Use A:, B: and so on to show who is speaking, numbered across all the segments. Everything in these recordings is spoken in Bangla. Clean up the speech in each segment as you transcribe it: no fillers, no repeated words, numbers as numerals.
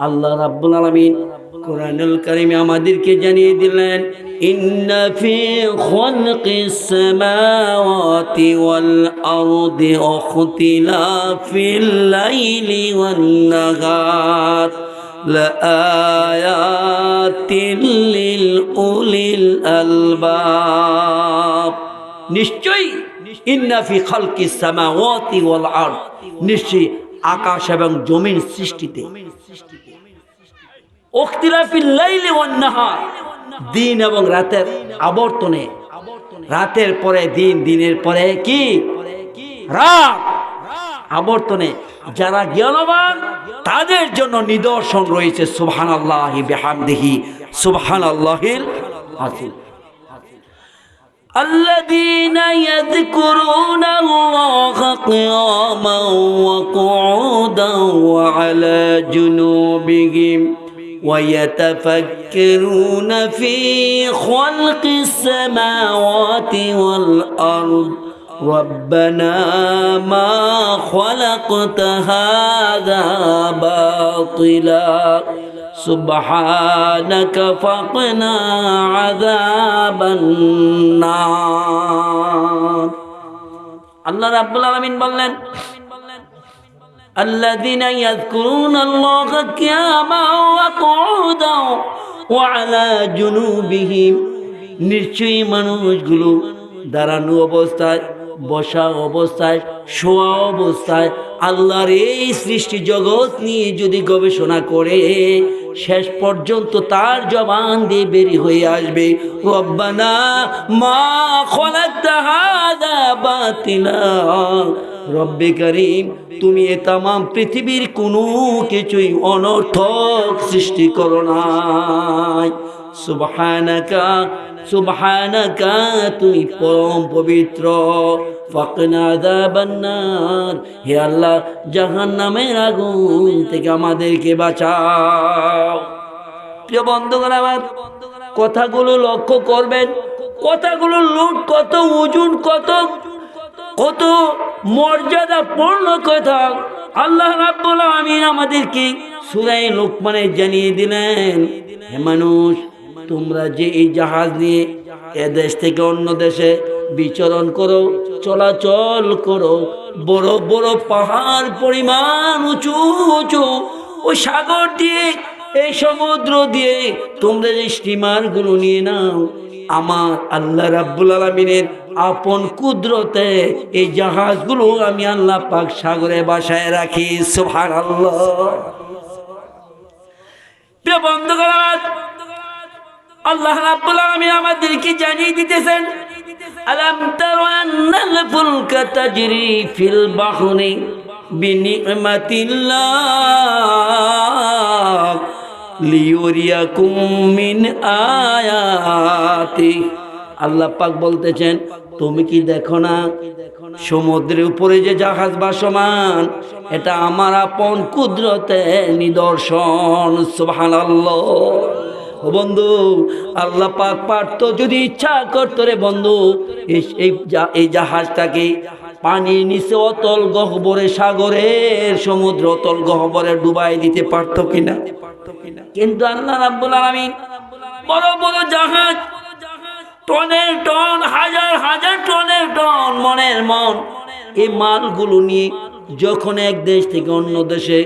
A: আল্লাহ রাব্বুল আলামিন কোরআনুল কারীমে আমাদেরকে জানিয়ে দিলেন, ইন্না ফি খালকিস সামাওয়াতি ওয়াল আরদি ওয়াখতিলাফিল লাইলি ওয়ান নাহার লাআয়াতিন লিল উলিল আলবাব। নিশ্চয়ই ইন্না ফি খালকিস সামাওয়াতি ওয়াল আরদ, নিশ্চয়ই আকাশ এবং জমিন সৃষ্টিতে, ইখতিলাফিল লাইলি ওয়ান নাহার, দিন এবং রাতের আবর্তনে, রাতের পরে দিন, দিনের পরে কি রাত আবর্তনে যারা জ্ঞানবান তাদের জন্য নিদর্শন রয়েছে। সুবহানাল্লাহি বিহামদিহি, সুবহানাল্লাহিল আযীম। الذين يذكرون الله قياما وقعودا وعلى جنوبهم ويتفكرون في خلق السماوات والأرض ربنا ما خلقت هذا باطلا سبحانك فقنا عذاب النار। আল্লাহ রাব্বুল আলামিন বললেন, الذين يذكرون الله قياما وقعودا وعلى جنوبهم, নিশ্চয়ই মানুষগুলো দাঁড়ানো অবস্থায়, বসা অবস্থায়, শোয়া অবস্থায় আল্লাহর এই সৃষ্টি জগৎ নিয়ে যদি গবেষণা করে, শেষ পর্যন্ত তার জবান দিয়ে বেরি হয়ে আসবে, রব্বানা মা খালাকতা হাযা বাতিলা, রব্বে করিম তুমি এ তামাম পৃথিবীর কোনো কিছুই অনর্থক সৃষ্টি করো নাই। সুবহানাকা, সুবহানাকা তুমি পরম পবিত্র, ফাকনা আযাবান নার, হে আল্লাহ জাহান্নামের আগুন থেকে আমাদেরকে বাঁচাও। প্রিয় বন্ধুগণ, আমার কথাগুলো লক্ষ্য করবেন, কথাগুলো লুট কত, ওজন কত, কত মর্যাদাপূর্ণ কথা আল্লাহ রাব্বুল আলামিন আমাদেরকে সূরা লুকমানে জানিয়ে দিলেন। হে মানুষ, তোমরা যে এই জাহাজ নিয়ে এ দেশ থেকে অন্য দেশে বিচরণ করো, চলাচল করো, বড় বড় পাহাড় পরিমাণ উঁচু উঁচু ওই সাগর দিয়ে, এই সমুদ্র দিয়ে তোমরা যে স্টিমারগুলো নিয়ে নাও, আমার আল্লাহ রাব্বুল আলামিনের আপন কুদরতে এই জাহাজগুলো আমি আল্লাহ পাক সাগরে বাসায় রাখি। সুবহানাল্লাহ। প্রিয় বন্ধুগণ, আল্লাহ রাব্বুল আলামিন আমাদেরকে জানিয়ে দিতেছেন, আলাম তারা আন্নাল ফুলকা তাজরি ফিল বাহরি বিনিমাতিল্লাহ লিউরিয়াকুম মিন আয়াতি। আল্লাহ পাক বলতেছেন, তুমি কি দেখো না সমুদ্রের উপরে যে জাহাজ ভাসমান, এটা আমার আপন কুদরতের নিদর্শন। সুবহানাল্লাহ। ও বন্ধু, আল্লাহ পাক পারতো, যদি ইচ্ছা করতো রে বন্ধু, এই জাহাজটাকে পানির নিচে অতল গহ্বরে, সাগরের সমুদ্র অতল গহ্বরে ডুবাই দিতে পারতো কিনা? কিন্তু আল্লাহ রাব্বুল আলামিন বড় বড় জাহাজ, টনের টন, হাজার হাজার টনের টন, মনের মন, এই মালগুলো নিয়ে যখন এক দেশ থেকে অন্য দেশে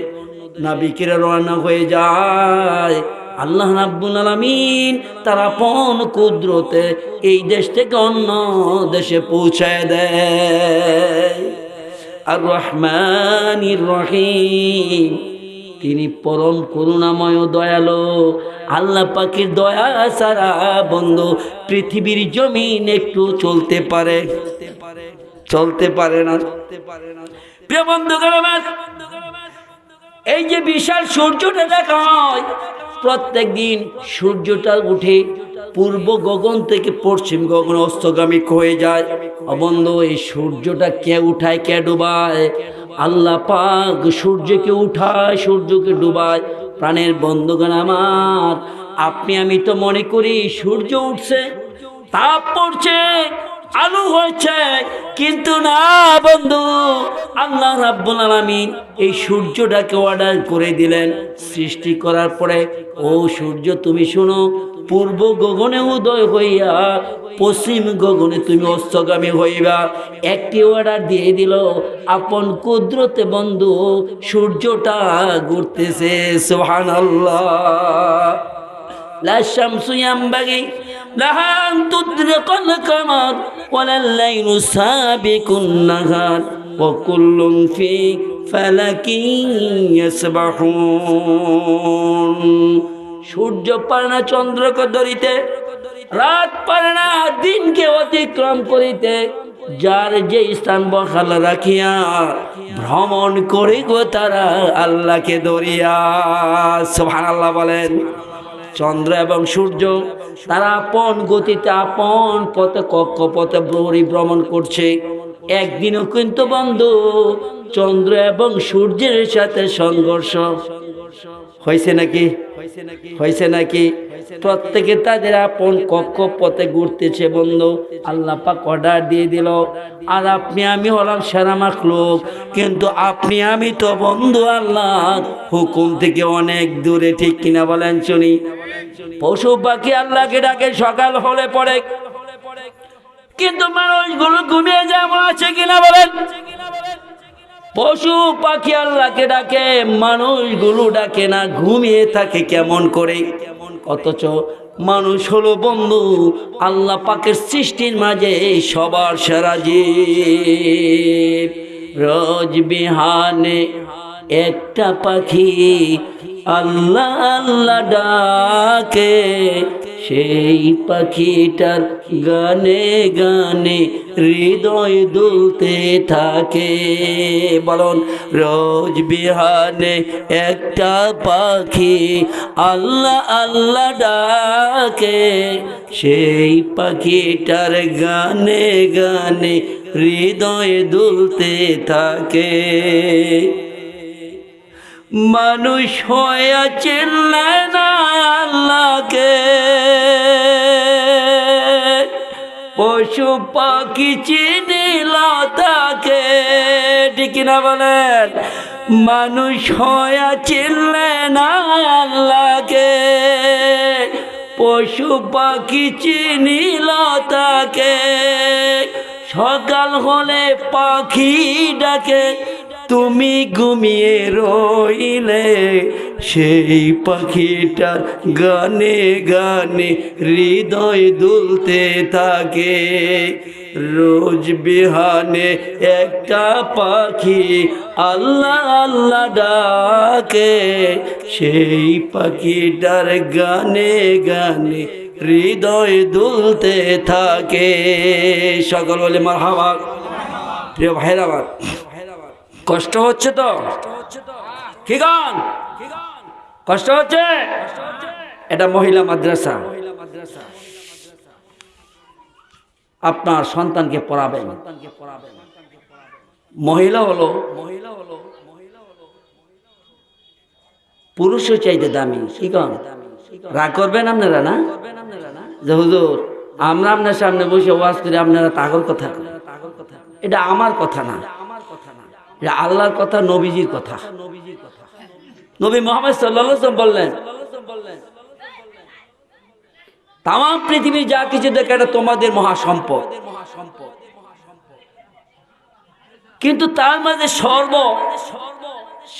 A: নাবিকেরা রওনা হয়ে যায়, আল্লাহ রাব্বুল আলামিন তার আপন কুদরতে এই দেশ থেকে অন্য দেশে পৌঁছায় দেয়। আর রহমানির রহিম, তিনি পরম করুণাময় দয়ালু। আল্লাহ পাকের দয়া ছাড়া বন্ধু পৃথিবীর জমিন একটু চলতে পারে? চলতে পারে না। প্রিয় বন্ধুগণ, এই যে বিশাল সূর্যটা দেখা হয়, প্রত্যেক দিন সূর্যটা উঠে পূর্ব গগন থেকে পশ্চিম গগন অস্তগামী হয়ে যায়। বন্ধু, এই সূর্যটা কে উঠায়, কে ডুবায়? আল্লাহ পাক সূর্যকে উঠায়, সূর্যকে ডুবায়। প্রাণের বন্ধুগণ আমার, আপনি আমি তো মনে করি সূর্য উঠছে, তাপ পড়ছে, আলু হয়েছে, কিন্তু না বন্ধু, আল্লাহ রাব্বুল আলামিন এই সূর্যটাকে অর্ডার করে দিলেন। সৃষ্টি করার পরে, ও সূর্য তুমি শোনো, পূর্ব গগনে উদয় হইয়া পশ্চিম গগনে তুমি অস্তগামী হইবা। একটি অর্ডার দিয়ে দিল, আপন কুদরতে বন্ধু সূর্যটা ঘুরতেছে। সুবহানাল্লাহ। লা শামসু ইয়ামবাগি লাহা আন তুদরিকাল কামার ওয়ালাল লাইলু সাবিকুন নাহার ওয়া কুল্লুন ফি ফালাকিন ইয়াসবাহুন। সূর্য পারে না চন্দ্রকে ধরিতে, রাত পারে না দিনকে অতিক্রম করিতে, যার যে স্থান বহাল রাখিয়া ভ্রমণ করে গো তারা আল্লাহকে ধরিয়া। সুবহানাল্লাহ বলেন। চন্দ্র এবং সূর্য তারা আপন গতিতে আপন পথে কক্ষপথে পরিভ্রমণ করছে। একদিনও কিন্তু বন্ধু চন্দ্র এবং সূর্যের সাথে সংঘর্ষ হয়েছে নাকি? হয়েছে নাকি? প্রত্যেকে তাদের আপন কক্ষপথে ঘুরতেছে বন্ধু। আল্লাহ পাক অর্ডার দিয়ে দিল, আর আপনি আমি হলাম সেরা মাখলুক, কিন্তু আপনি আমি তো বন্ধু আল্লাহ হুকুম থেকে অনেক দূরে, ঠিক কিনা বলেন শুনি? পশু পাখি আল্লাহকে ডাকে সকাল হলে পড়ে, কিন্তু মানুষগুলো ঘুমিয়ে যায়, এমন আছে কিনা বলেন? পশু পাখি আল্লাহকে ডাকে, মানুষগুলো ডাকে না, ঘুমিয়ে থাকে কেমন করে? অথচ মানুষ হলো বন্ধু আল্লাহ পাকের সৃষ্টির মাঝে সবার সেরা জীব। রোজ বিহানে একটা পাখি আল্লাহ আল্লাহ ডাকে, সেই পাখিটার গানে গানে হৃদয় দুলতে থাকে। বলুন, রোজ বিহানে একটা পাখি আল্লাহ আল্লাহ ডাকে, সেই পাখিটার গানে গানে হৃদয় দুলতে থাকে। মানুষ হয়ে চিনলে না আল্লাহকে, পশু পাখি চিনিল তাকে, ঠিক না বলেন? মানুষ হয়ে চিনলে না আল্লাহকে, পশু পাখি চিনিল তাকে। সকাল হলে পাখি ডাকে, তুমি ঘুমিয়ে রইলে, সেই পাখিটার গানে গানে হৃদয় দুলতে থাকে। রোজ বিহানে একটা পাখি আল্লাহ আল্লাহ ডাকে, সেই পাখিটার গানে গানে হৃদয় দুলতে থাকে। সকল বলে মারহাবা। প্রিয় ভাইরা আমার, কষ্ট হচ্ছে তো? কি গান কষ্ট হচ্ছে? এটা মহিলা মাদ্রাসা, আপনার সন্তানকে পড়াবেন। মহিলা হলো পুরুষের চাইতে দামি। কি গান রাগ করবেন আপনারা না? যে হুজুর আমরা আপনার সামনে বসে ওয়াজ করি, আপনারা তাগল কথা। এটা আমার কথা না, এটা আল্লাহর কথা, নবীজির কথা। নবী মুহাম্মদ সাল্লাল্লাহু আলাইহি ওয়াসাল্লাম বললেন, তাম পৃথিবী যা কিছু দেখে এটা তোমাদের মহাসম্পদ, কিন্তু তার মাঝে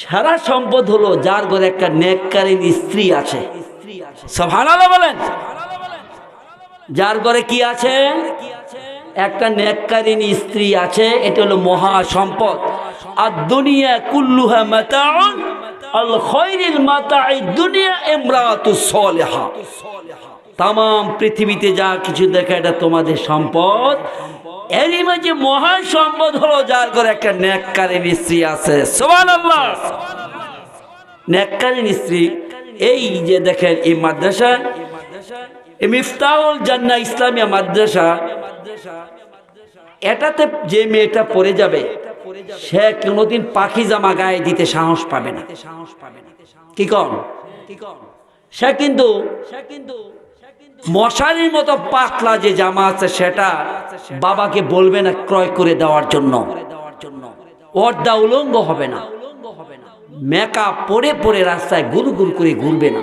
A: সারা সম্পদ হলো যার ঘরে একটা নেককারিন স্ত্রী আছে। সুবহানাল্লাহ বলেন। যার ঘরে কি আছে? একটা নেককারিন স্ত্রী আছে, এটা হলো মহা সম্পদ। আর দুনিয়া কুল্লুহা মাতাউন, আল খায়রিল মাতাঈ দুনিয়া ইমরাতুস সালিহা। तमाम পৃথিবীতে যা কিছু দেখে এটা তোমাদের সম্পদ, এরই মাঝে মহা সম্পদ হলো যার ঘরে একটা নেককারিন স্ত্রী আছে। সুবহানাল্লাহ। নেককারিন স্ত্রী, এই যে দেখেন এই মাদ্রাসা, এই মিফতাহুল জান্নাহ ইসলামিয়া মাদ্রাসা, এটাতে যে মেয়েটা পড়ে যাবে সে কোনোদিন পাখি জামা গায়ে দিতে সাহস পাবে না। কি কন? সে কিন্তু মশারির মতো পাতলা যে জামা আছে সেটা বাবাকে বলবে না ক্রয় করে দেওয়ার জন্য, পর্দা উলঙ্গ হবে না, মেকআপ পরে পরে রাস্তায় গুরগুর করে ঘুরবে না।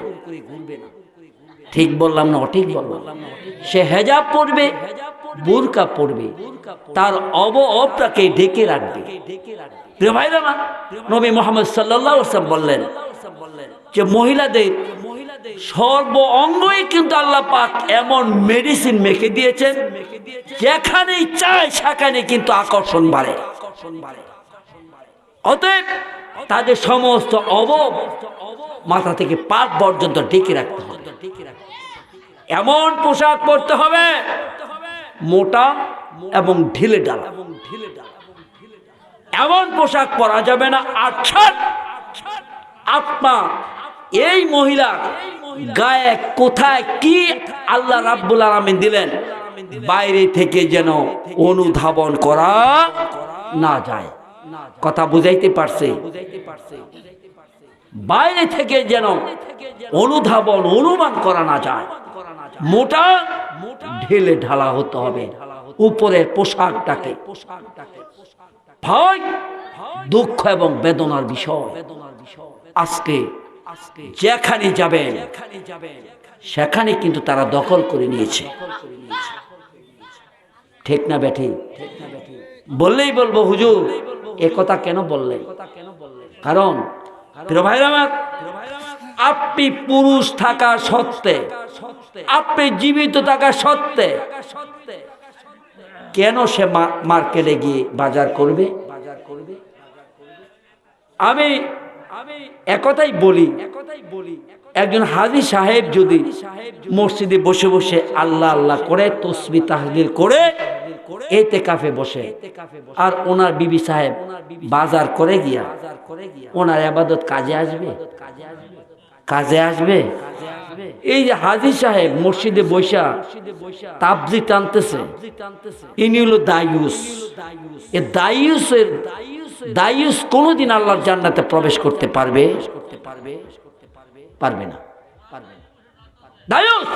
A: ঠিক বললাম না অঠিক বললাম? সে হেজাব পরবে, বুরকা পরবে, তার অবয়বটাকে ঢেকে রাখবে। প্রিয় ভাইরা না, নবী মুহাম্মদ সাল্লাল্লাহু আলাইহি ওয়াসাল্লাম বললেন যে মহিলাদের সর্ব অঙ্গই কিন্তু আল্লাহ পাক এমন মেডিসিন মেখে দিয়েছেন, যেখানেই চায় সেখানে কিন্তু আকর্ষণ বাড়ে। অতএব তাদের সমস্ত অবয়ব মাথা থেকে পা পর্যন্ত ঢেকে রাখতে হবে। এমন পোশাক পরতে হবে মোটা এবং ঢিলে ঢালা। এমন পোশাক পরা যাবে না আচ্ছাদ। আপনার এই মহিলা গায়ে কোথায় কি আল্লাহ রাব্বুল আলামিন দিলেন, বাইরে থেকে যেন অনুধাবন করা না যায়। কথা বুঝাইতে পারছে? বাইরে থেকে যেন অনুধাবন অনুমান করা না যায়। মোটা ঢেলে ঢালা হতে হবে উপরের পোশাকটাকে। ভয়, দুঃখ এবং বেদনার বিষয়, আজকে যেখানে যাবেন সেখানে কিন্তু তারা দখল করে নিয়েছে। ঠিক না বেঠি? বললেই বলবো হুজুর এ কথা কেন বললেন? কারণ প্রিয় ভাইরা আমার, আপনি পুরুষ থাকা সত্ত্বে, আপনি জীবিত থাকা সত্ত্বে কেন সে মার্কেটে গিয়ে বাজার করবে? আমি একথাই বলি, একজন হাজী সাহেব যদি মসজিদে বসে বসে আল্লাহ আল্লাহ করে, তসবিহ তাহলিল করে ইতিকাফে বসে, আর ওনার বিবি সাহেব বাজার করে গিয়া ওনার ইবাদত কাজে আসবে? কাজে আসবে? এই যে হাজী সাহেব মসজিদে বৈশা তাবজি টানতেছে, ইনি হলো দায়ুস। এ দায়ুসের দায়ুস কোনদিন আল্লাহর জান্নাতে প্রবেশ করতে পারবে? পারবে না। দায়ুস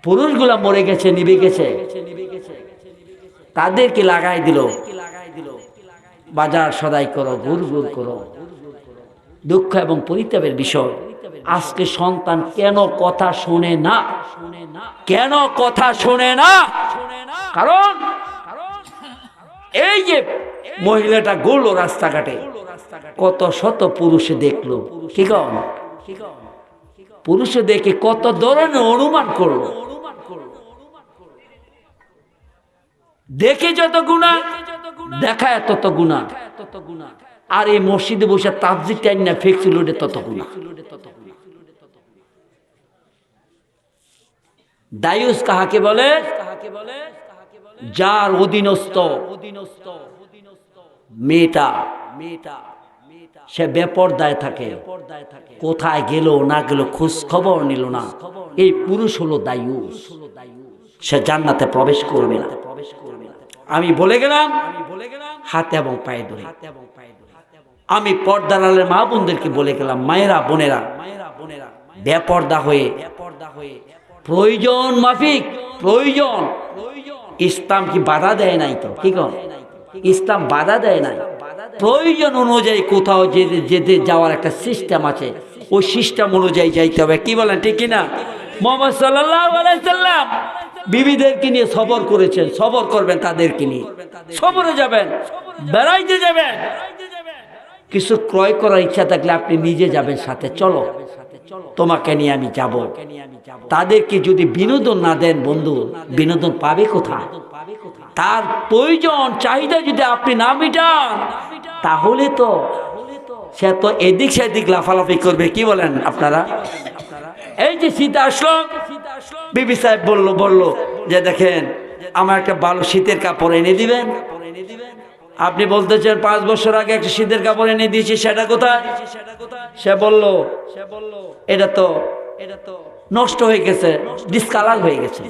A: পুরুষগুলা মরে গেছে, নিভে গেছে, তাদেরকে লাগাই দিল বাজার সদাই করো, ঘুর ঘুর করো। দুঃখ এবং পরিতাপের বিষয়, আজকে সন্তান কেন কথা শোনে না? কেন কথা শোনে না? কারণ এই যে মহিলাটা ঘুরলো রাস্তাঘাটে, কত শত পুরুষে দেখলো, কি কম পুরুষে দেখে কত ধরনের অনুমান করলো। দেখে যত গুনাহ, দেখায় তত গুনাহ। আর এই মসজিদে বসে তাবজিদ টাইম না ফেকছিল তত গুনাহ। দায়ুস কাহাকে বলে? যার অধীনস্থ মেয়েটা সে বেপরদায় থাকে, কোথায় গেল না গেল খোঁজ খবর নিল না, এই পুরুষ হলো দায়ুস। সে জান্নাতে প্রবেশ করবে না। আমি বলে গেলাম হাতে এবং পায়ে ধরে। আমি পর্দার আলের মা বোনদেরকে বলে গেলাম, মায়েরা বোনেরা, বেপর্দা হয়ে প্রয়োজন মাফিক, প্রয়োজন, ইসলাম কি বাধা দেয় নাই তো? কি কর, ইসলাম বাধা দেয় নাই। প্রয়োজন অনুযায়ী কোথাও যেতে যাওয়ার একটা সিস্টেম আছে, ওই সিস্টেম অনুযায়ী যাইতে হবে। কি বলেন ঠিক কিনা? মুহাম্মদ সাল্লাল্লাহু আলাইহি সাল্লাম বিবিদেরকে নিয়ে সবর করেছেন, সবর করবেন তাদেরকে নিয়ে, সবরে যাবেন, বেড়াইতে যাবেন। কিছু ক্রয় করার ইচ্ছা থাকলে আপনি নিজে যাবেন সাথে, চলো তোমাকে নিয়ে আমি যাব। তাদেরকে যদি বিনোদন না দেন বন্ধু, বিনোদন পাবে কোথায়? তার প্রয়োজন চাহিদা যদি আপনি না মিটান, তাহলে তো সে তো এদিক সেদিক লাফালাফি করবে। কি বলেন আপনারা? এই যে শীত আসলো, বিবি সাহেব বললো যে দেখেন আমার একটা ভালো শীতের কাপড় এনে দিবেন। আপনি বলতেছেন 5 বছর আগে একটা শীতের কাপড় এনে দিয়েছি, সেটা কোথায়? সে বলল এটা তো নষ্ট হয়ে গেছে, ডিসকালার হয়ে গেছে,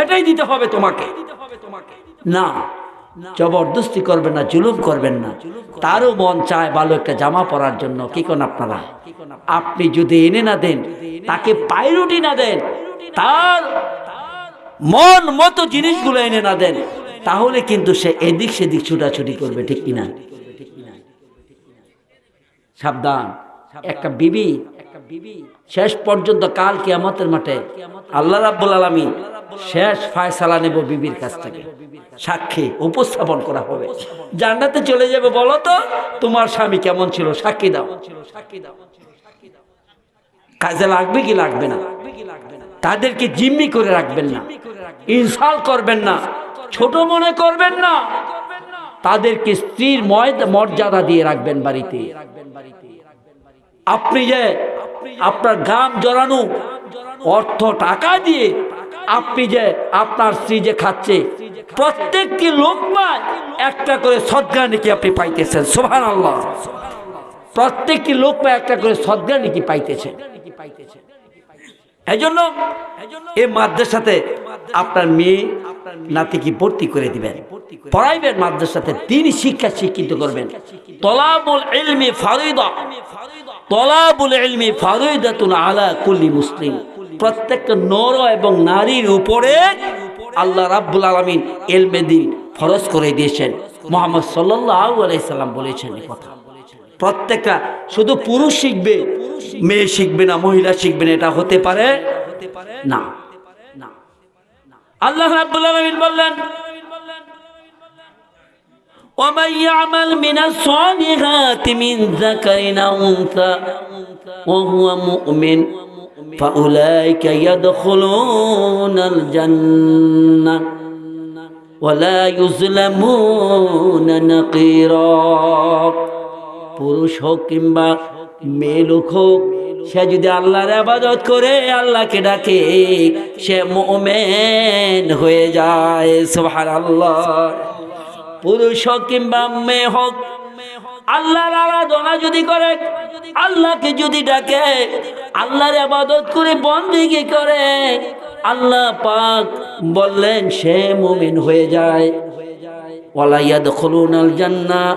A: এটাই দিতে হবে তোমাকে। না, জবরদস্তি করবেন না, জুলুম করবেন না। তারও মন চায় ভালো একটা জামা পরার জন্য, কি কোন আপনারা? আপনি যদি এনে না দেন, তাকে পায়রুটি না দেন, তার মন মতো জিনিসগুলো এনে না দেন, তাহলে কিন্তু সে এদিক সেদিক ছুটাছুটি করবে, ঠিক কিনা? সাবধান। একটা বিবি শেষ পর্যন্ত কাল কিয়ামতের মাঠে আল্লাহ রাব্বুল আলামিন শেষ ফায়সালা নেব বিবির কাছ থেকে, সাক্ষী উপস্থাপন করা হবে। জান্নাতে চলে যাবে, বলো তো তোমার স্বামী কেমন ছিল, সাক্ষী দাও। কাজে লাগবে কি লাগবে না? তাদেরকে জিম্মি করে রাখবেন না, ইনসাল্ট করবেন না, ছোট মনে করবেন না। তাদেরকে স্ত্রীর মর্যাদা দিয়ে রাখবেন বাড়িতে। আপনি যে আপনার ঘাম জড়ানো অর্থ টাকা দিয়ে আপনি যে আপনার স্ত্রী যে খাচ্ছে, প্রত্যেকটি লোকমায় একটা করে সদকা নাকি আপনি পাইতেছেন, সুবহানাল্লাহ। প্রত্যেকটি লোকমায় একটা করে সদকা নাকি পাইতেছেন। এজন্য এই মাদ্রাসাতে আপনার মেয়ে নাতিকে ভর্তি করে দিবেন, পড়াইবেন মাদ্রাসাতে, তিনি শিক্ষা শিক্ষিত করবেন। তলাবুল ইলমি ফারিদা, তলাবুল ইলমি ফারিদাতুন আলা কুল্লি মুসলিম। প্রত্যেকটা নর এবং নারীর উপরে আল্লাহ রাব্বুল আলামিন ইলমে দ্বীন ফরজ করে দিয়েছেন। মুহাম্মদ সাল্লাল্লাহু আলাইহি সাল্লাম বলেছেন এই কথা। প্রত্যেকটা শুধু পুরুষ শিখবে, মেয়ে শিখবে না, মহিলা শিখবে না, এটা হতে পারে না। আল্লাহ রাব্বুল আলামিন বললেন, وَمَن يَعْمَلْ مِنَ الصَّالِحَاتِ مِنْ ذَكَرٍ أَوْ أُنثَىٰ وَهُوَ مُؤْمِنٌ فَأُولَٰئِكَ يَدْخُلُونَ الْجَنَّةَ وَلَا يُظْلَمُونَ نَقِيرًا। পুরুষ হোক কিংবা মেয়ে লোক হোক, সে যদি আল্লাহর ইবাদত করে, আল্লাহকে ডাকে, সে মুমিন হয়ে যায়, সুবহানাল্লাহ। পুরুষ হোক কিংবা মেয়ে হোক, আল্লাহর আরাধনা যদি করে, আল্লাহকে যদি ডাকে, আল্লাহর ইবাদত করে, বন্দেগী করে, আল্লাহ পাক বললেন সে মুমিন হয়ে যায়। ওয়ালা ইয়াদখুলুনাল জান্নাহ,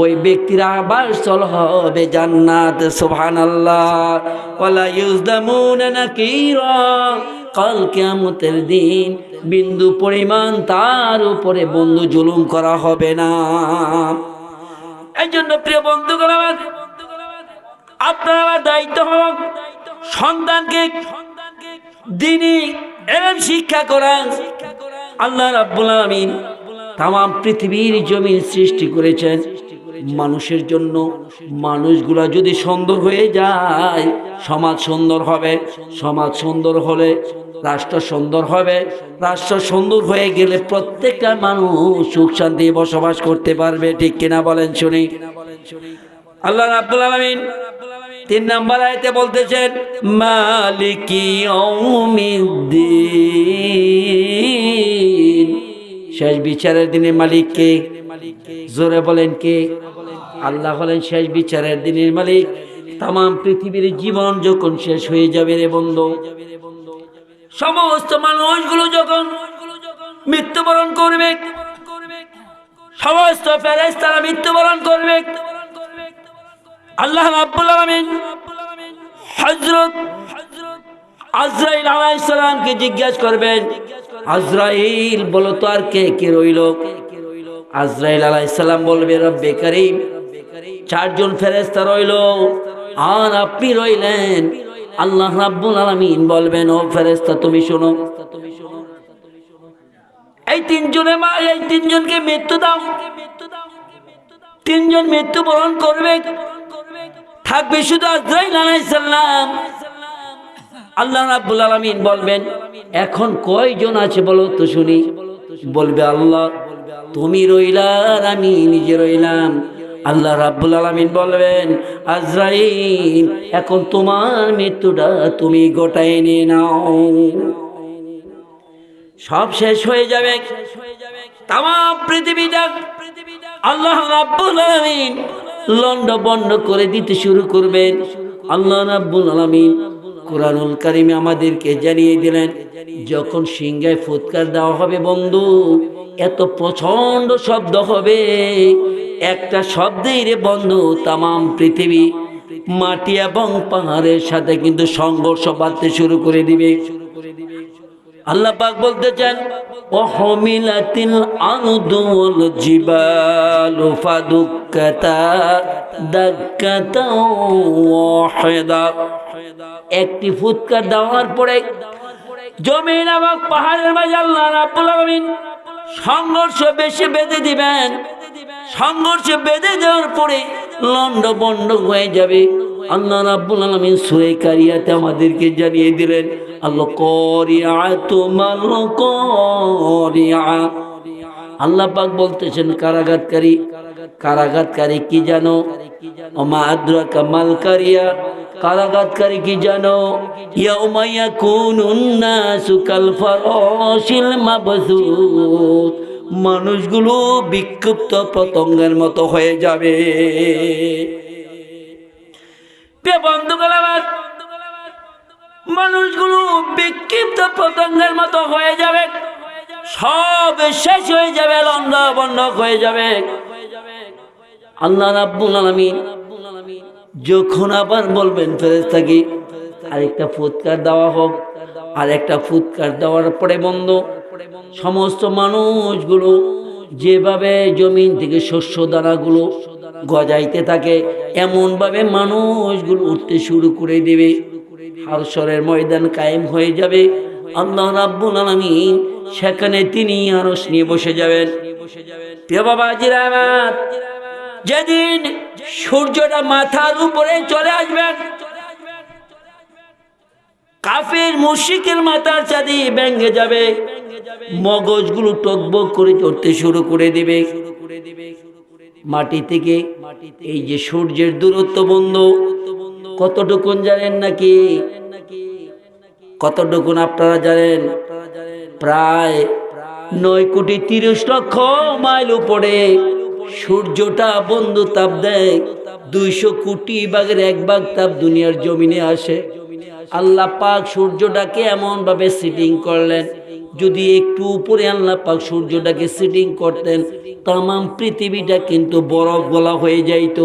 A: ওই ব্যক্তিরা আবাসস্থল হবে জান্নাত, সুবহানাল্লাহ। ওয়ালা ইউযলামুনা নাকিরা, কাল কিয়ামতের দিন বিন্দু পরিমাণ তার উপরে বন্ধু জুলুম করা হবে না। এই জন্য প্রিয় বন্ধুগণ, আপনার আমার দায়িত্ব হল সন্তানকে দ্বীনি ইলম শিক্ষা করা। আল্লাহ রাব্বুল আলামিন তামাম পৃথিবীর জমিন সৃষ্টি করেছেন মানুষের জন্য। মানুষগুলা যদি সুন্দর হয়ে যায়, সমাজ সুন্দর হবে। সমাজ সুন্দর হলে রাষ্ট্র সুন্দর হবে। রাষ্ট্র সুন্দর হয়ে গেলে প্রত্যেকটা মানুষ সুখ শান্তি বসবাস করতে পারবে, ঠিক কিনা বলেন শুনি। আল্লাহ রাব্বুল আলামিন 3 নম্বর আয়াতে বলতেছেন, মালিকি ইয়াউমিদ্দিন। শেষ বিচারের দিনের মালিক কে? জোরে বলেন কে? আল্লাহ হলেন শেষ বিচারের দিনের মালিক। তামাম পৃথিবীর জীবন যখন শেষ হয়ে যাবে রে বন্ধু, সমস্ত মানুষগুলো যখন মৃত্যুবরণ করবে, সমস্ত ফেরেশতারা মৃত্যুবরণ করবে, আল্লাহ রাব্বুল আলামিন হযরত আজরাইল আলাইহিস সালামকে জিজ্ঞাসা করবেন, আজরাইল বলো তো আর কে কে রইল? আজরাইল আলাইহিস সালাম বলবে, রব্বে কারীম, 4 জন ফেরেশতা রইল আর আপনি রইলেন। আল্লাহ রাব্বুল আলামিন বলবেন, ও ফেরেশতা তুমি শোনো, এই 3 জনকে মৃত্যু দাও। 3 জন মৃত্যুবরণ করবে, থাকবে শুধু আজরাইল আলাইহিস সালাম। আল্লাহ রাব্বুল আলামিন বলবেন, এখন কয়জন আছে বলো তো শুনি? বলবে, আল্লাহ তুমি রইলা আর আমি নিজে রইলাম। আল্লাহ রাব্বুল আলামিন বলবেন, আজরাইল এখন তোমার মৃত্যুটা তুমি গোটায় নিয়ে নাও। সব শেষ হয়ে যাবে, তামাম পৃথিবীটা আল্লাহ রাব্বুল আলামিন লন্ড বন্ড করে দিতে শুরু করবেন। আল্লাহ রাব্বুল আলামিন কুরআনুল কারীমে আমাদেরকে জানিয়ে দিলেন, যখন সিংহায় ফুৎকার দেওয়া হবে বন্ধু, এত প্রচন্ড শব্দ হবে, একটা শব্দেই রে বন্ধু তামাম পৃথিবী মাটি এবং পাহাড়ের সাথে কিন্তু সংঘর্ষ বাঁধতে শুরু করে দিবে। আল্লাহ পাক বলতেছেন, ওহমিলাতিল আরদু ওয়াল জিবালু ফাদুক্কাতা দাক্কাতা ওয়াহিদা। একটি ফুৎকার দেওয়ার পরে জমিন এবং পাহাড়ের মাঝে আল্লাহ রাব্বুল আলামিন সংঘর্ষ বেশি বেঁধে দিবেন। সংঘর্ষ বেঁধে দেওয়ার পরে লন্ডভন্ড হয়ে যাবে। আল্লাহ রাব্বুল আলামিন সূরা কারিয়াতে আমাদেরকে জানিয়ে দিলেন, আল্লাহ কারিয়াতু মাল কারিয়া। আল্লাহ পাক বলতেছেন কারাগাতকারী, কারাগাতকারী কি জানো? ওমা আদরাকা মাল কারিয়া, কারাগাতকারী কি জানো? ইয়াউমা ইয়াকুনুন নাসু কাল ফারাশিল মাবসুত, মানুষগুলো বিক্ষিপ্ত পতঙ্গের মতো হয়ে যাবে। বন্ধুগণ আমার, মানুষগুলো বিক্ষিপ্ত পতঙ্গের মতো হয়ে যাবে, সব শেষ হয়ে যাবে, লন্ডভন্ড হয়ে যাবে। আল্লাহ রাব্বুল আলামিন যখন আবার বলবেন ফেরেশতাকে আরেকটা ফুৎকার দেওয়া হোক, আরেকটা ফুৎকার দেওয়ার পরে বন্ধু সমস্ত মানুষগুলো যেভাবে জমিন থেকে শস্য দানাগুলো গজাইতে থাকে, এমনভাবে মানুষগুলো উঠতে শুরু করে দেবে। হাশরের ময়দান কায়েম হয়ে যাবে। আল্লাহ রাব্বুল আলামিন সেখানে তিনি আরশ নিয়ে বসে যাবেন। প্রিয় বাবাজিরা আমার, যেদিন সূর্যটা মাথার উপরে চলে আসবেন, কাফির মুশরিকের মাথার চাঁদি ভেঙে যাবে, মগজগুলো টকবক করে চড়তে শুরু করে দেবে। মাটি থেকে এই যে সূর্যের দূরত্ব বন্ধু কতটুকুন জানেন নাকি? কতটুকুন আপনারা জানেন? প্রায় 9,30,00,000 মাইল উপরে সূর্যটা বন্ধু তাপ দেয়। 200 কোটি ভাগের 1 ভাগ তাপ দুনিয়ার জমিনে আসে। আল্লাহ পাক সূর্যটাকে এমন ভাবে সিটিং করলেন, যদি একটু উপরে আল্লাহ পাক সূর্যটাকে সিটিং করতেন, তামাম পৃথিবীটা কিন্তু বরফ গলা হয়ে যাইত।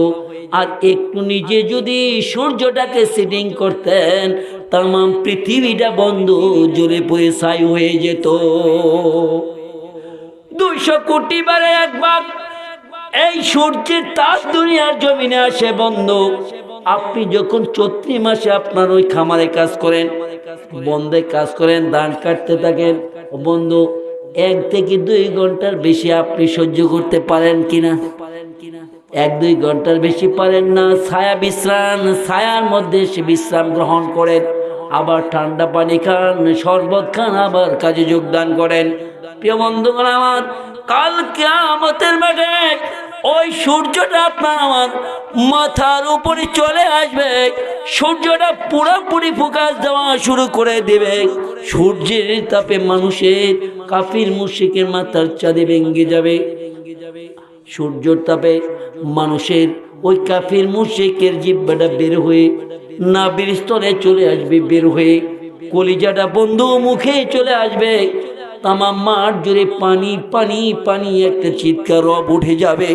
A: আর একটু নিচে যদি সূর্যটাকে সিটিং করতেন, তামাম পৃথিবীটা বন্ধু জ্বলে পড়ে ছাই হয়ে যেত। 200 কোটি বারে 1 ভাগ এই সূর্যের তাপ দুনিয়ার জমিনে আসে বন্ধু। আপনি যখন চৈত্র মাসে আপনার ওই খামারে কাজ করেন, বন্ধে কাজ করেন, ধান কাটতে থাকেন বন্ধু, 1 থেকে 2 ঘন্টার বেশি আপনি সহ্য করতে পারেন কিনা? 1-2 ঘন্টার বেশি পারেন না। ছায়া বিশ্রাম, ছায়ার মধ্যে এসে বিশ্রাম গ্রহণ করেন, আবার ঠান্ডা পানি খান, শরবত খান, আবার কাজে যোগদান করেন। প্রিয় বন্ধুগণ আমার, কাল কিয়ামতের মাঠে ওই সূর্যটা আপনার আমার মাথার উপরে চলে আসবে। সূর্যটা পুরোপুরি ফোকাস দেওয়া শুরু করে দেবে। সূর্যের তাপে মানুষের, কাফির মুশরিকের মাথার চাঁদে ভেঙে যাবে। সূর্যের তাপে মানুষের ওই কাফির মুশরিকের জিহ্বাটা বের হয়ে নাভির স্তরে চলে আসবে, বের হয়ে কলিজাটা বন্ধু মুখে চলে আসবে। তামাম মাঠ জুড়ে পানি পানি পানি একটা চিৎকার রব উঠে যাবে।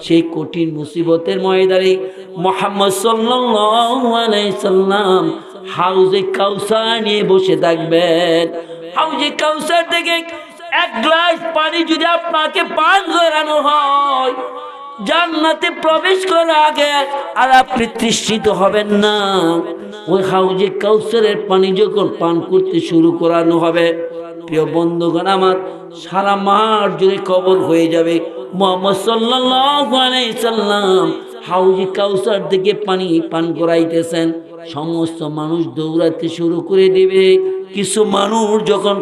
A: সেই কঠিন মুসিবতের ময়দানে মুহাম্মদ সাল্লাল্লাহু আলাইহি সাল্লাম হাউজে কাউসার নিয়ে বসে থাকবেন। হাউজে কাউসার থেকে 1 গ্লাস পানি যদি আপনাকে পান করানো হয়, জান্নাতে প্রবেশ করার আগে আর আপনি তৃষ্ণিত হবেন না। ওই হাউজে কাউসারের পানি যখন পান করতে শুরু করানো হবে, প্রিয় বন্ধুগণ আমার, সারা মাঠ জুড়ে কবর হয়ে যাবে। মুহাম্মদ সাল্লাল্লাহু আলাইহি সাল্লাম হাউজে কাউসার থেকে পানি পান করাইতেছেন। সমস্ত মানুষ দৌড়াতে শুরু করে দেবে। কিছু মানুষ যখন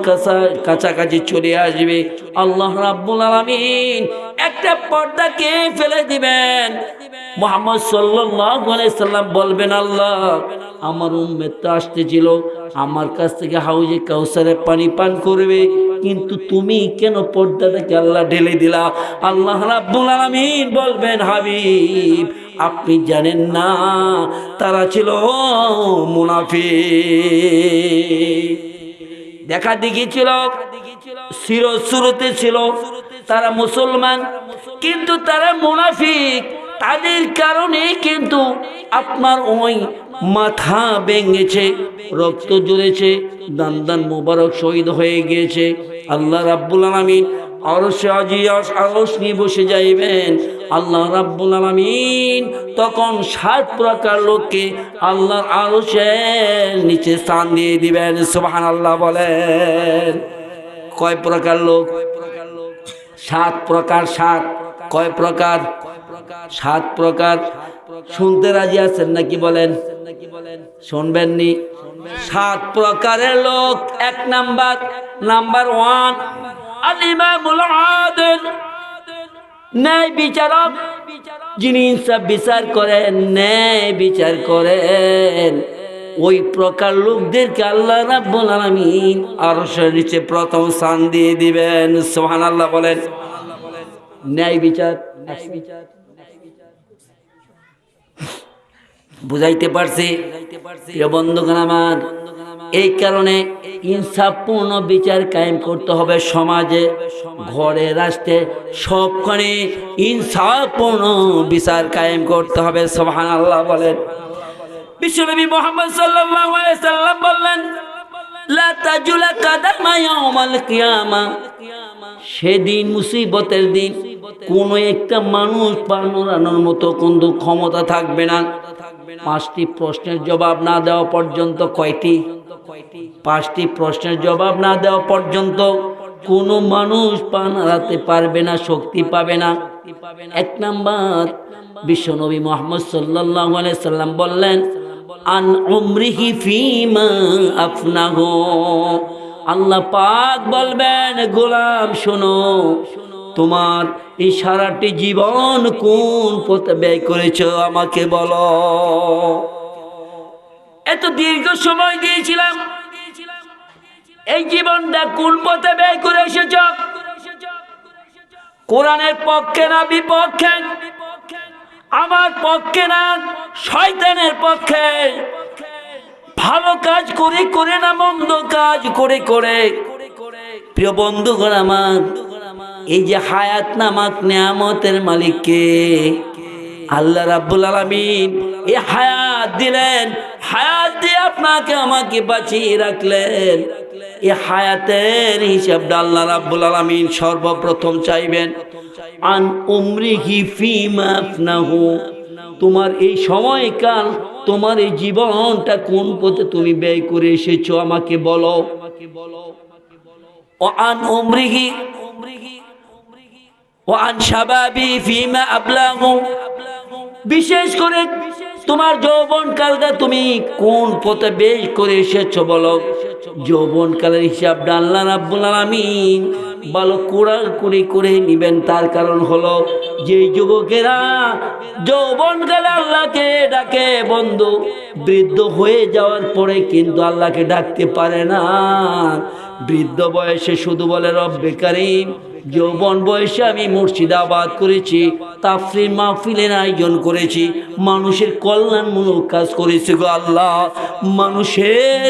A: কাছাকাছি চলে আসবে, আল্লাহ রাব্বুল আলামিন একটা পর্দাকে ফেলে দিবেন। মুহাম্মদ সাল্লাল্লাহু আলাইহি সাল্লাম বলবেন, আল্লাহ আমার উম্মত আসতেছিল, আমার কাছ থেকে হাউজে কাউসারের পানি পান করবে, কিন্তু তুমি কেন পর্দাটাকে আল্লাহ ঢেলে দিলা? আল্লাহ রাব্বুল আলামিন বলবেন, হাবিব আপনি জানেন না তারা ছিল মুনাফিক। দেখা দেখি ছিল, শুরুতে ছিল তারা মুসলমান, কিন্তু তারা মুনাফিক। তাদের কারণে কিন্তু আপনার ওই মাথা ভেঙেছে, রক্ত ঝরেছে, দান দান মোবারক শহীদ হয়ে গিয়েছে। আল্লাহ রাব্বুল আলামিন আরশে আজিজ আরশ নিয়ে বসে যাইবেন। আল্লাহ রাব্বুল আলামিন তখন 60 প্রকার লোককে আল্লাহর আরশের নিচে স্থান দিয়ে দিবেন। সুবহানাল্লাহ বলেন। কয় প্রকার লোক? 7 প্রকার। 7 কয় প্রকার? 7 প্রকার। শুনতে রাজি আছেন নাকি বলেন? শুনবেননি? 7 প্রকারের লোক। 1 নাম্বার 1 আল ইমামুল আদিল, ন্যায় বিচারক, যিনি ইনসাফ বিচার করেন, ন্যায় বিচার করেন। ওই প্রকার লোকদেরকে আল্লাহ রাব্বুল আলামিন আরশের নিচে প্রথম স্থান দিয়ে দিবেন। সুবহানাল্লাহ বলেন। ন্যায় বিচার বুঝাইতে পারছি প্রিয় বন্ধুগণ আমার? এই কারণে ইনসাফপূর্ণ বিচার কায়েম করতে হবে সমাজে, ঘরে, রাষ্ট্রে, সবখানে ইনসাফপূর্ণ বিচার কায়েম করতে হবে। সুবহানাল্লাহ বলেন। বিশ্বনবী মুহাম্মদ সাল্লাল্লাহু আলাইহি সাল্লাম বললেন, লা তাজুলা কাদামা ইয়াউমাল কিয়ামা, সেদিন মুসিবতের দিন কোন একটা মানুষ পা নড়ানোর মতো কোনো ক্ষমতা থাকবে না। 5টি প্রশ্নের জবাব না দেওয়া পর্যন্ত। কয়টি? 5টি প্রশ্নের জবাব না দেওয়া পর্যন্ত কোনো মানুষ পা নাড়াতে পারবে না, শক্তি পাবে না। 1 নাম্বার, বিশ্বনবী মুহাম্মদ সাল্লাল্লাহু আলাইহি সাল্লাম বললেন, আন উমরিহি ফিমা আফনাহু, আল্লাহ পাক বলবেন, গোলাম শোনো, তোমার এই সারাটি জীবন কোন পথে ব্যয় করেছো আমাকে বলো। এত দীর্ঘ সময় দিয়েছিলাম, এই জীবনটা কোন পথে ব্যয় করে এসেছ? কোরআনের পক্ষে না বিপক্ষে? আমার পক্ষে না শয়তানের পক্ষে? ভালো কাজ করে করে না মন্দ কাজ করে করে? প্রিয় বন্ধুগণ আমার, এই যে হায়াত নামক নিয়ামতের মালিককে আল্লাহ রাব্বুল আলামিন এই হায়াত দিলেন, হায়াত দিয়ে আপনাকে আমাকে বাঁচিয়ে রাখলেন। এই হায়াতের হিসাবটা আল্লাহ রাব্বুল আলামিন সর্বপ্রথম চাইবেন। আন উমরিহি ফিমা আফনাহু, তোমার এই সময়কাল, তোমার এই জীবনটা কোন পথে তুমি ব্যয় করে এসেছো আমাকে বলো। ও আন উমরিহি ও আন শাবাবি ফিমা আবলাগু, বিশেষ করে তোমার যৌবনকালটা তুমি কোন পথে ব্যয় করে এসেছো বলো। যৌবনকালের হিসাবটা আল্লাহ রাব্বুল আলামিন ভালো কুড়াকুড়ি করে নিবেন। তার কারণ হলো, যে যুবকেরা যৌবনকালে আল্লাহকে ডাকে বন্ধু, বৃদ্ধ হয়ে যাওয়ার পরে কিন্তু আল্লাহকে ডাকতে পারে না। বৃদ্ধ বয়সে শুধু বলে রব্বে কারীম। যৌবন বয়সে আমি মসজিদ আবাদ করেছি, তাফসীর মাহফিলের আয়োজন করেছি, মানুষের কল্যাণমূলক কাজ করেছি গো আল্লাহ, মানুষের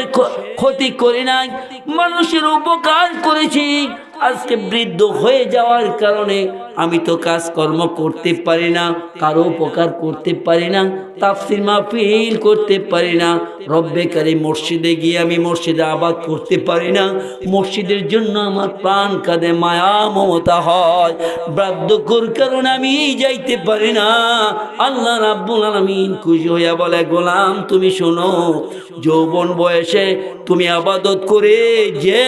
A: ক্ষতি করি নাই, মানুষের উপকার করেছি। আজকে বৃদ্ধ হয়ে যাওয়ার কারণে আমি তো কাজকর্ম করতে পারি না, কারো উপকার করতে পারি না, তাফসীর মাহফিল করতে পারি না, রব্বে কারীম মসজিদে গিয়ে আমি মসজিদে আবাদ করতে পারি না। মসজিদের জন্য আমার প্রাণ কাঁদে, মায়া মমতা হয়, বার্ধক্যর কারণে আমি যাইতে পারি না। আল্লাহ রাব্বুল আলামিন খুশি হইয়া বলে, গোলাম তুমি শোনো, যৌবন বয়সে তুমি আবাদত করে যে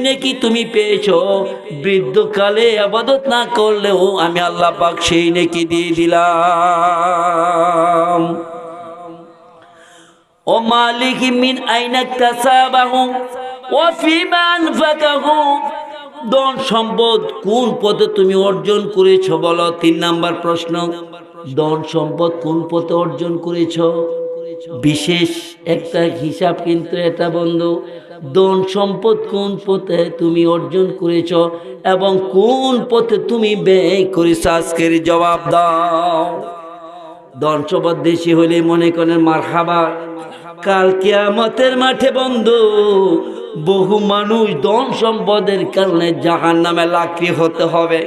A: নেকি তুমি পেয়েছো, বৃদ্ধকালে আবাদত না করলেও আমি আল্লাহ পাক সেই নেকি দিয়ে দিলাম। ও মালিক মিন আইনা কাসাবাহু ওয়া ফিমা আনফাকাহু, ধন সম্পদ কোন পথে তুমি অর্জন করেছো বলো। 3 নাম্বার প্রশ্ন, ধন সম্পদ কোন পথে অর্জন করেছো। বিশেষ একটা হিসাব কিন্তু এটা বন্ধু, ধন সম্পদ কোন পথে তুমি অর্জন করেছ এবং কোন পথে তুমি ব্যয় করেছ, আজকের জবাব দাও। ধন সম্পদ বেশি হলে মনে করেন মারহাবা, কাল কিয়ামতের মাঠে বন্ধু বহু মানুষ ধন সম্পদের কারণে জাহান্নামে লাকড়ি হতে হবে।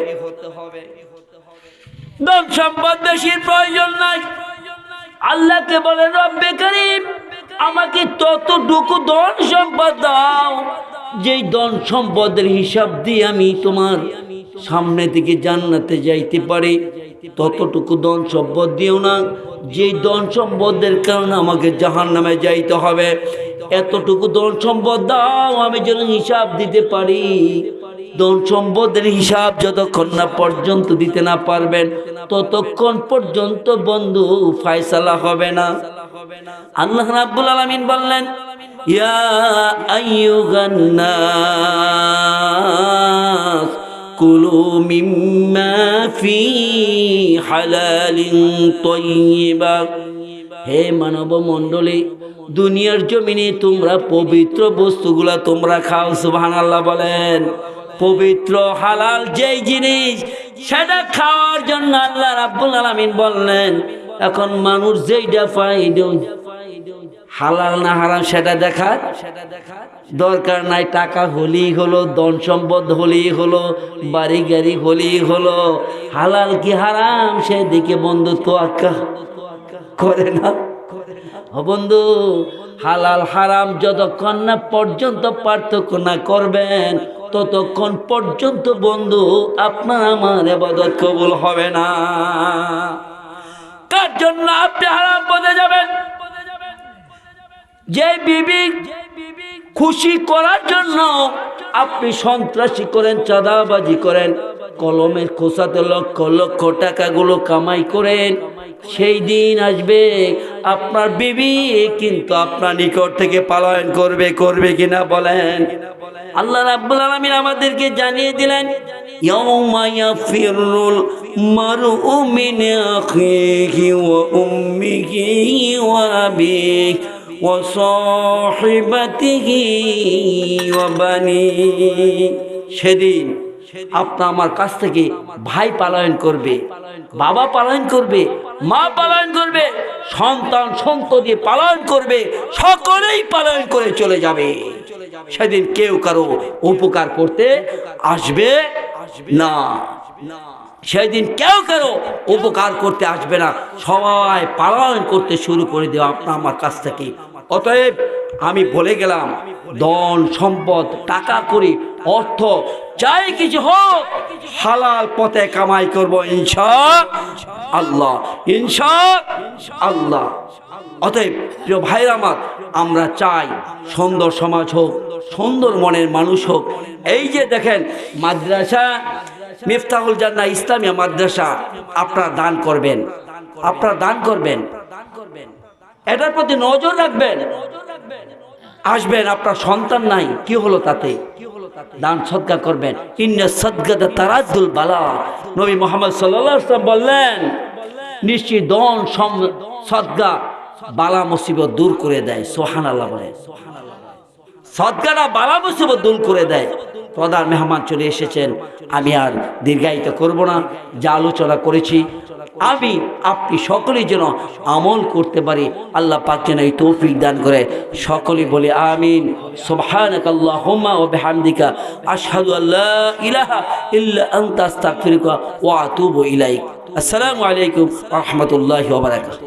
A: ধন সম্পদ বেশির প্রয়োজন নাই। আল্লাহকে বলেন, রব্বে কারীম আমাকে ততটুকু ধন সম্পদ দাও যেই ধন সম্পদের হিসাব দিয়ে আমি তোমার সামনে থেকে জান্নাতে যাইতে পারি। ততটুকু ধন সম্পদ দিও না যেই ধন সম্পদের কারণে আমাকে জাহান্নামে যাইতে হবে। এতটুকু ধন সম্পদ দাও আমি যেন হিসাব দিতে পারি। ধন সম্পদের হিসাব যতক্ষণ না পর্যন্ত দিতে না পারবেন ততক্ষণ পর্যন্ত বন্ধু ফয়সালা হবে না। আল্লাহ রাব্বুল আলামিন বললেন, ইয়া আইয়ুহান নাস কুলু মিম্মা ফি হালালিন তাইয়্যিবা। হে মানব মণ্ডলী, দুনিয়ার জমিনে তোমরা পবিত্র বস্তুগুলা তোমরা খাও। সুবহানাল্লাহ বলেন। পবিত্র হালাল যেই জিনিস সেটা খাওয়ার জন্য আল্লাহ রাব্বুল আলামিন বললেন। এখন মানুষ যেইটা পায় হালাল না হারাম সেটা দেখার দরকার নাই। টাকা হলেই হলো, ধন সম্পদ হলেই হলো, বাড়ি গাড়ি হলেই হলো, হালাল কি হারাম সেদিকে বন্ধু তোয়াক্কা করে না। বন্ধু হালাল হারাম যতক্ষণ না পর্যন্ত পার্থক্য না করবেন ততক্ষণ পর্যন্ত বন্ধু আপনার আমার ইবাদত কবুল হবে না। কার জন্য আপনি হারাম পথে যাবেন? যে বিবি খুশি করার জন্য আপনি সন্ত্রাসী করেন, চাঁদাবাজি করেন, কলমের খোসাতে লক্ষ লক্ষ টাকাগুলো কামাই করেন, সেই দিন আসবে আপনার বিবি কিন্তু আপনার নিকট থেকে পলায়ন করবে কিনা বলেন? আল্লাহ রাব্বুল আলামিন আমাদেরকে জানিয়ে দিলেন, ইয়াউমা ইয়াফিরুল মারউ মিন আখিহি ওয়া উম্মিহি ওয়া আবিহি ওয়া সাহিবাতিহি ওয়া বানিহি। সেদিন আপনার আমার কাছ থেকে ভাই পলায়ন করবে, বাবা পলায়ন করবে, মা পলায়ন করবে, সন্তান সন্ততি পলায়ন করবে, সকলেই পলায়ন করে চলে যাবে। সেদিন কেউ কারো উপকার করতে আসবে না। সেদিন কেউ কারো উপকার করতে আসবে না, সবাই পলায়ন করতে শুরু করে দেওয়া আপনার আমার কাছ থেকে। অতএব আমি বলে গেলাম, ধন সম্পদ টাকা করি অর্থ চাই কিছু হোক হালাল পথে কামাই করব ইনশাআল্লাহ, ইনশাআল্লাহ। অতএব প্রিয় ভাইরা আমার, আমরা চাই সুন্দর সমাজ হোক, সুন্দর মনের মানুষ হোক। এই যে দেখেন মাদ্রাসা মিফতাহুল জান্নাহ ইসলামিয়া মাদ্রাসা আপনারা দান করবেন, আপনারা দান করবেন, এটার প্রতি নজর রাখবেন। আসবেন, আপনার সন্তান নাই, কি হলো তাতে? দান সদকা করবেন। ইন্না সাদকাতা তারাদ্দুল বালা। নবী মুহাম্মদ সাল্লাল্লাহু আলাইহি ওয়াসাল্লাম বললেন, নিশ্চয়ই দান সদকা বালা মুসিবত দূর করে দেয়। সুবহানাল্লাহ বলেন। সদকাটা বালা মুসিবত দূর করে দেয়। প্রধান মেহমান চলে এসেছেন, আমি আর দীর্ঘায়িত করব না। যা আলোচনা করেছি আমি আপনি সকলেই যেন আমল করতে পারি, আল্লাহ পাক যেন এই তৌফিক দান করে। সকলেই বলে আমিন। সুবহানাকাল্লাহুম্মা ওয়া বিহামদিকা আশহাদু আল্লা ইলাহা ইল্লা আনতা আস্তাগফিরুকা ওয়া আতুবু ইলাইক। আসসালামু আলাইকুম ওয়া রাহমাতুল্লাহি ওয়া বারাকাতুহু।